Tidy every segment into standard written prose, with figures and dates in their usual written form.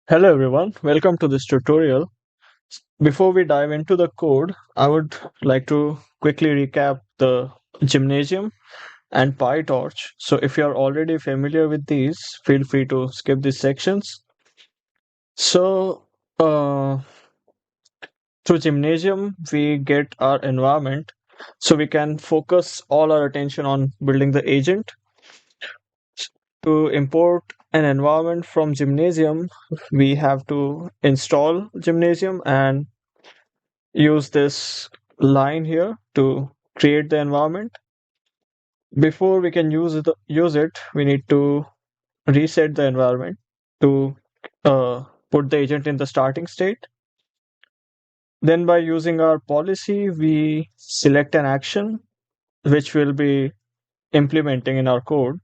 Hello everyone, welcome to this tutorial. Before we dive into the code, I would like to quickly recap the Gymnasium and PyTorch. So if you are already familiar with these, feel free to skip these sections. So uh, through Gymnasium, we get our environment, so we can focus all our attention on building the agent. To import an environment from Gymnasium, we have to install Gymnasium and use this line here to create the environment. Before we can use it, we need to reset the environment to put the agent in the starting state. Then by using our policy, we select an action which we'll be implementing in our code.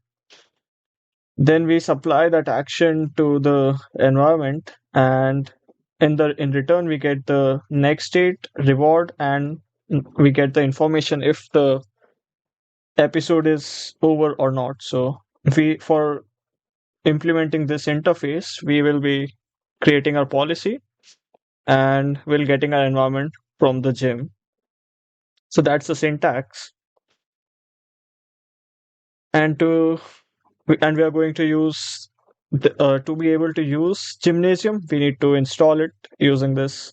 Then we supply that action to the environment, and in return we get the next state reward, and we get the information if the episode is over or not. So we for implementing this interface, we will be creating our policy and we'll getting our environment from the gym. So that's the syntax. And we are going to use to be able to use Gymnasium, we need to install it using this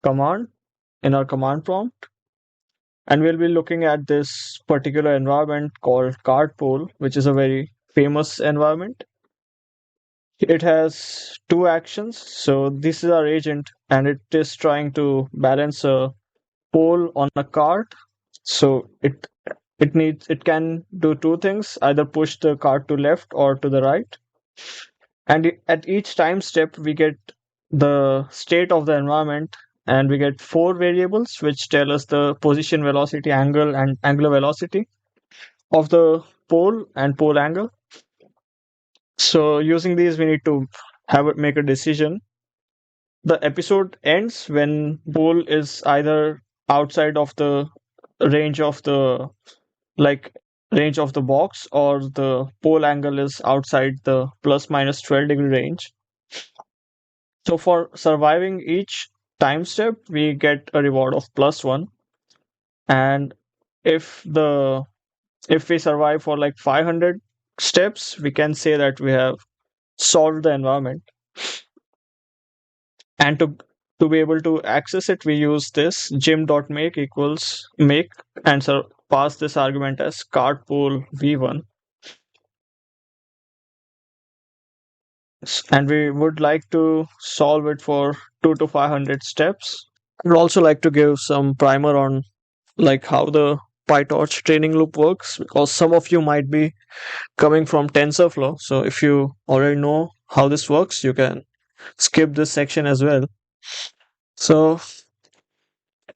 command in our command prompt. And we'll be looking at this particular environment called Cartpole, which is a very famous environment. It has two actions. So this is our agent, and it is trying to balance a pole on a cart. So it can do two things: either push the cart to left or to the right. And at each time step, we get the state of the environment, and we get four variables which tell us the position, velocity, angle, and angular velocity of the pole and pole angle. So using these, we need to make a decision. The episode ends when pole is either outside of the range of the like range of the box, or the pole angle is outside the plus minus 12-degree range. So for surviving each time step, we get a reward of +1. And if the if we survive for like 500 steps, we can say that we have solved the environment. And to be able to access it, we use this gym.make equals make, and pass this argument as cartpole v1. And we would like to solve it for 2 to 500 steps. I would also like to give some primer on like how the PyTorch training loop works, because some of you might be coming from TensorFlow. So if you already know how this works, you can skip this section as well. So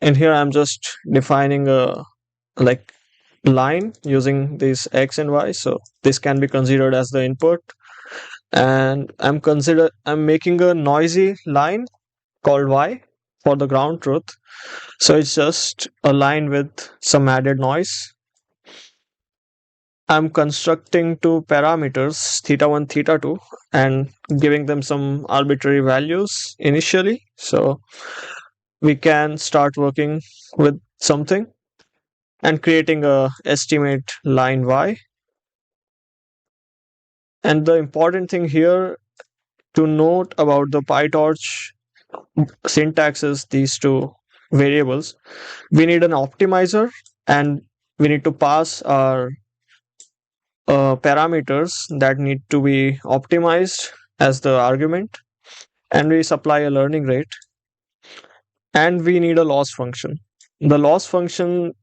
in here, I'm just defining a like line using these x and y. So this can be considered as the input, and I'm making a noisy line called y for the ground truth. So it's just a line with some added noise. I'm constructing two parameters, theta1, theta2, and giving them some arbitrary values initially. So we can start working with something and creating a estimate line y. And the important thing here to note about the PyTorch syntax is these two variables. We need an optimizer, and we need to pass our parameters that need to be optimized as the argument, and we supply a learning rate, and we need a loss function. The loss function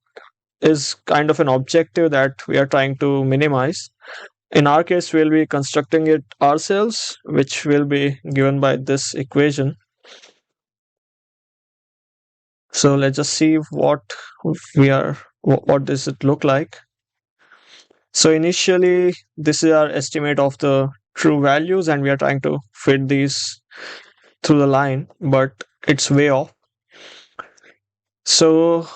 is kind of an objective that we are trying to minimize. In our case, we'll be constructing it ourselves, which will be given by this equation. So let's just see what does it look like. So initially, this is our estimate of the true values, and we are trying to fit these through the line, but it's way off. So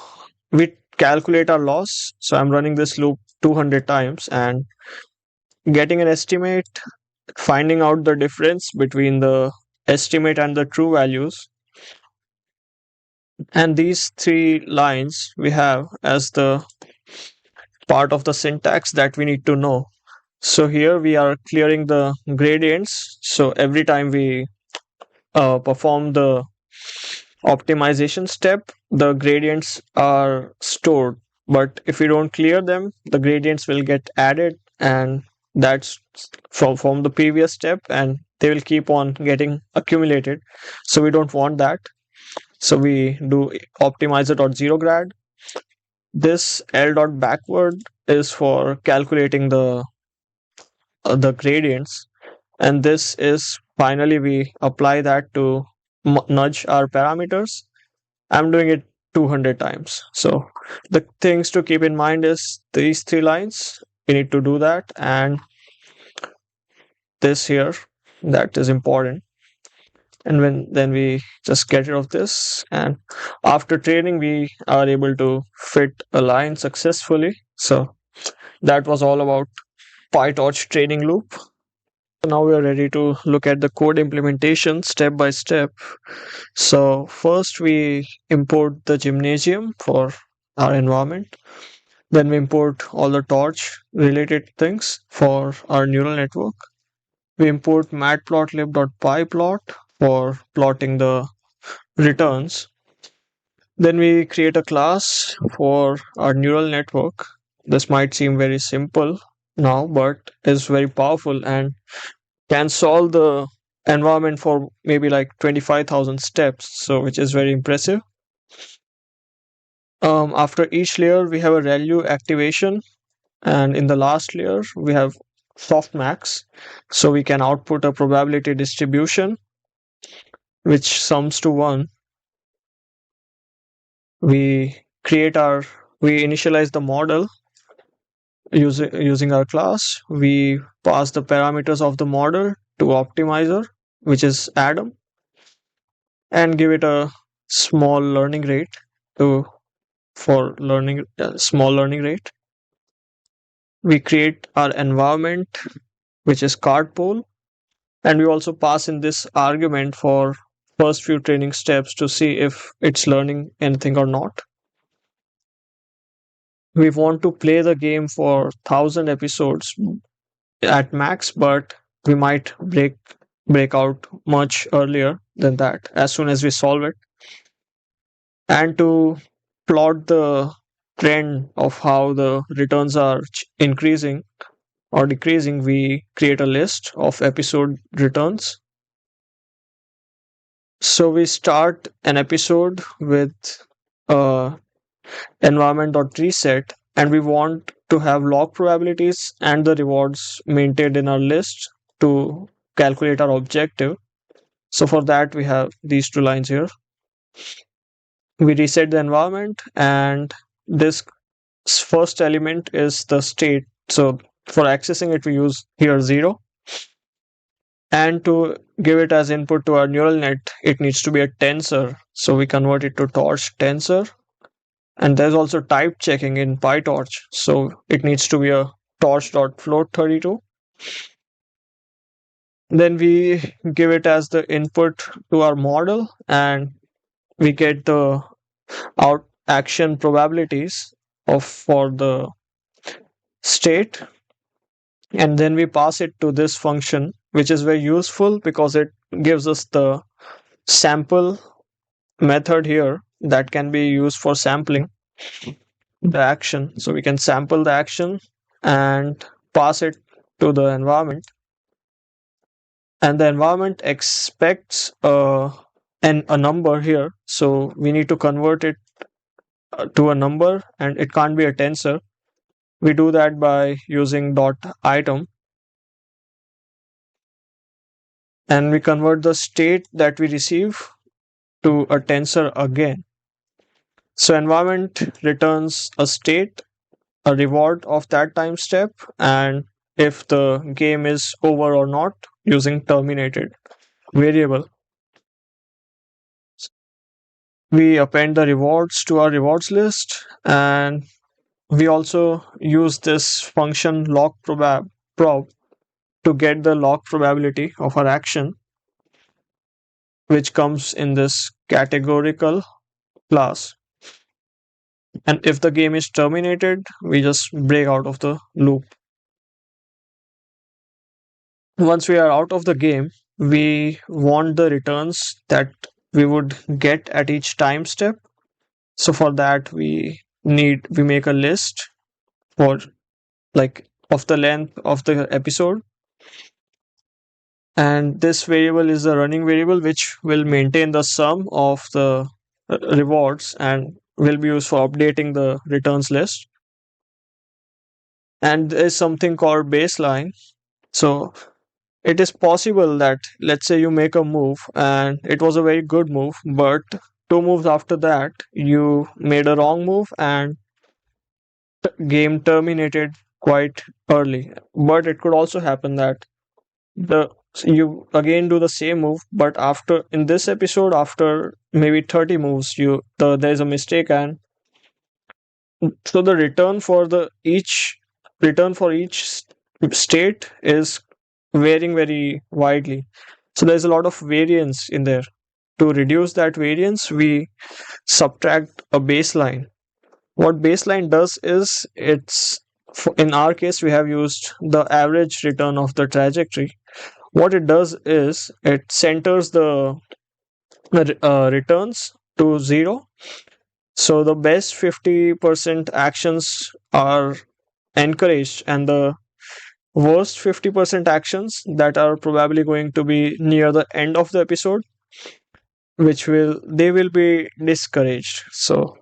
we calculate our loss. So I'm running this loop 200 times and getting an estimate, finding out the difference between the estimate, and the true values. And these three lines we have as the part of the syntax that we need to know. So here we are clearing the gradients. So every time we perform the optimization step, the gradients are stored. But if we don't clear them, the gradients will get added, and that's from the previous step, and they will keep on getting accumulated. So we don't want that. So we do optimizer.zeroGrad. This L dot backward is for calculating the gradients, and this is finally we apply that to nudge our parameters. I'm doing it 200 times. So the things to keep in mind is these three lines. We need to do that, and this here, that is important. And when then we just get rid of this, and after training we are able to fit a line successfully. So that was all about PyTorch training loop. Now we are ready to look at the code implementation step by step. So first we import the gymnasium for our environment. Then we import all the torch related things for our neural network. We import matplotlib.pyplot for plotting the returns. Then we create a class for our neural network. This might seem very simple now, but is very powerful and can solve the environment for maybe like 25,000 steps, so which is very impressive. After each layer, we have a ReLU activation, and in the last layer, we have softmax, so we can output a probability distribution which sums to 1. We create our we initialize the model using our class. We pass the parameters of the model to optimizer, which is Adam, and give it a small learning rate to for learning small learning rate. We create our environment, which is cardpole, and we also pass in this argument for first few training steps to see if it's learning anything or not. We want to play the game for 1,000 episodes at max, but we might break out much earlier than that as soon as we solve it. And to plot the trend of how the returns are increasing or decreasing, we create a list of episode returns. So we start an episode with environment.reset, and we want to have log probabilities and the rewards maintained in our list to calculate our objective. So for that, we have these two lines here. We reset the environment, and this first element is the state. So for accessing it, we use here 0. And to give it as input to our neural net, it needs to be a tensor. So we convert it to torch tensor. And there's also type checking in PyTorch. So it needs to be a torch.float32. Then we give it as the input to our model, and we get the out action probabilities for the state, and then we pass it to this function, which is very useful because it gives us the sample method here that can be used for sampling the action. So we can sample the action and pass it to the environment, and the environment expects a number here, so we need to convert it to a number, and it can't be a tensor. We do that by using .item, and we convert the state that we receive to a tensor again. So environment returns a state, a reward of that time step, and if the game is over or not using terminated variable. We append the rewards to our rewards list, and we also use this function log prob to get the log probability of our action. which comes in this categorical class. And if the game is terminated, we just break out of the loop. Once we are out of the game, we want the returns that we would get at each time step. So for that, we make a list for like of the length of the episode, and this variable is the running variable which will maintain the sum of the rewards and will be used for updating the returns list. And there is something called baseline. So it is possible that, let's say, you make a move and it was a very good move, but two moves after that you made a wrong move and game terminated quite early. But it could also happen that the you again do the same move, but after in this episode, after maybe 30 moves, there's a mistake, and so the return for each state is varying very widely. So there's a lot of variance in there. To reduce that variance, we subtract a baseline. What baseline does is, in our case we have used the average return of the trajectory. What it does is it centers the returns to zero. So the best 50% actions are encouraged, and the worst 50% actions that are probably going to be near the end of the episode, they will be discouraged. So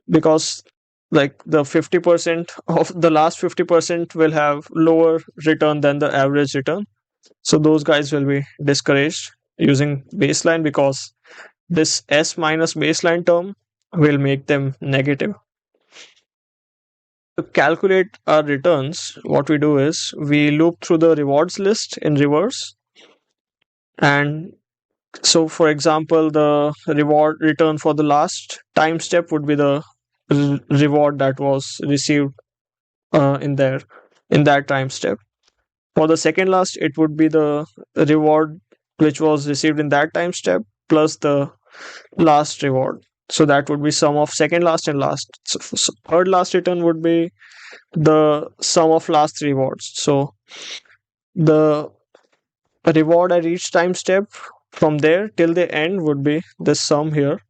because like the 50% of the last 50% will have lower return than the average return, so those guys will be discouraged using baseline, because this s minus baseline term will make them negative. To calculate our returns, what we do is we loop through the rewards list in reverse. And so, for example, the reward return for the last time step would be the reward that was received in that time step. For the second last, it would be the reward which was received in that time step plus the last reward. So that would be sum of second last and last. So third last return would be the sum of last three rewards. So the reward at each time step from there till the end would be this sum here.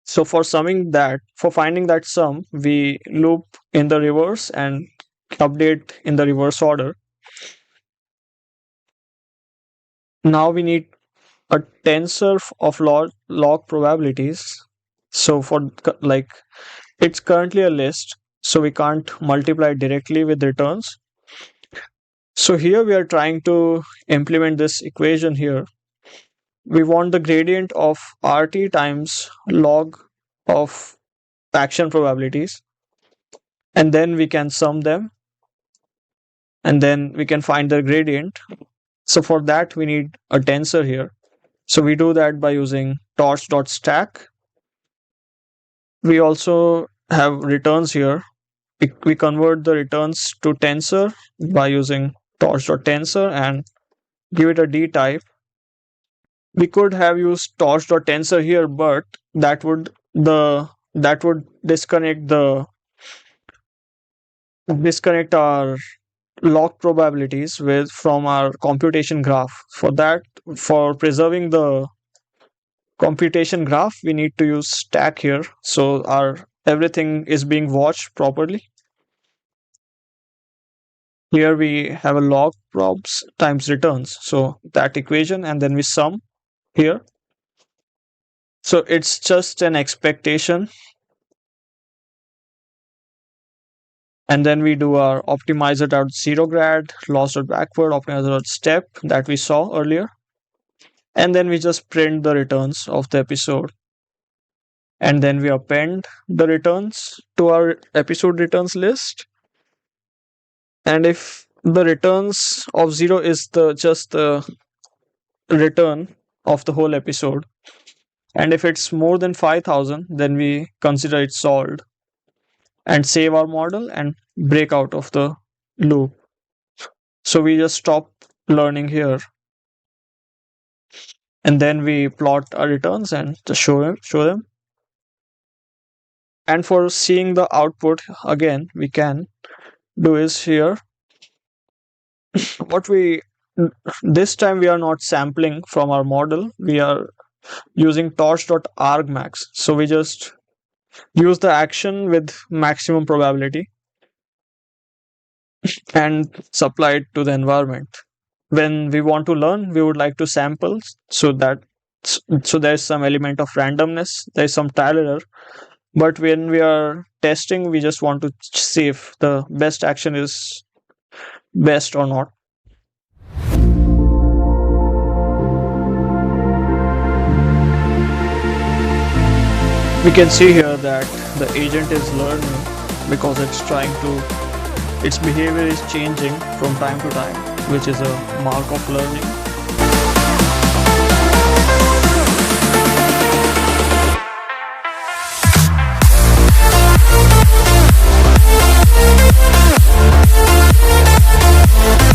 So for finding that sum, we loop in the reverse and update in the reverse order. Now we need a tensor of log probabilities. So it's currently a list, so we can't multiply it directly with returns. So here we are trying to implement this equation here. We want the gradient of RT times log of action probabilities, and then we can sum them, and then we can find the gradient. So for that we need a tensor here. So we do that by using torch.stack. We also have returns here. We convert the returns to tensor by using torch.tensor and give it a d type. We could have used torch.tensor here, but that would disconnect our log probabilities from our computation graph. For preserving the computation graph, we need to use stack here, so our everything is being watched properly. Here we have a log probs times returns, so that equation, and then we sum here. So it's just an expectation, and then we do our optimizer.zeroGrad, loss.backward, optimizer.step that we saw earlier, and then we just print the returns of the episode, and then we append the returns to our episode returns list. And if the returns of 0 is just the return of the whole episode, and if it's more than 5,000, then we consider it solved and save our model and break out of the loop. So we just stop learning here. and then we plot our returns and just show them. And for seeing the output again, we can do is here. What we this time we are not sampling from our model. We are using torch.argmax. So we just use the action with maximum probability and supply it to the environment. When we want to learn, we would like to sample, so there's some element of randomness, there's some trial error. But when we are testing, we just want to see if the best action is best or not. We can see here that the agent is learning because its behavior is changing from time to time, which is a mark of learning.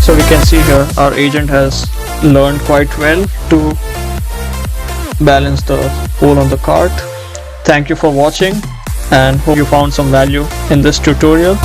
So we can see here our agent has learned quite well to balance the pole on the cart. Thank you for watching and hope you found some value in this tutorial.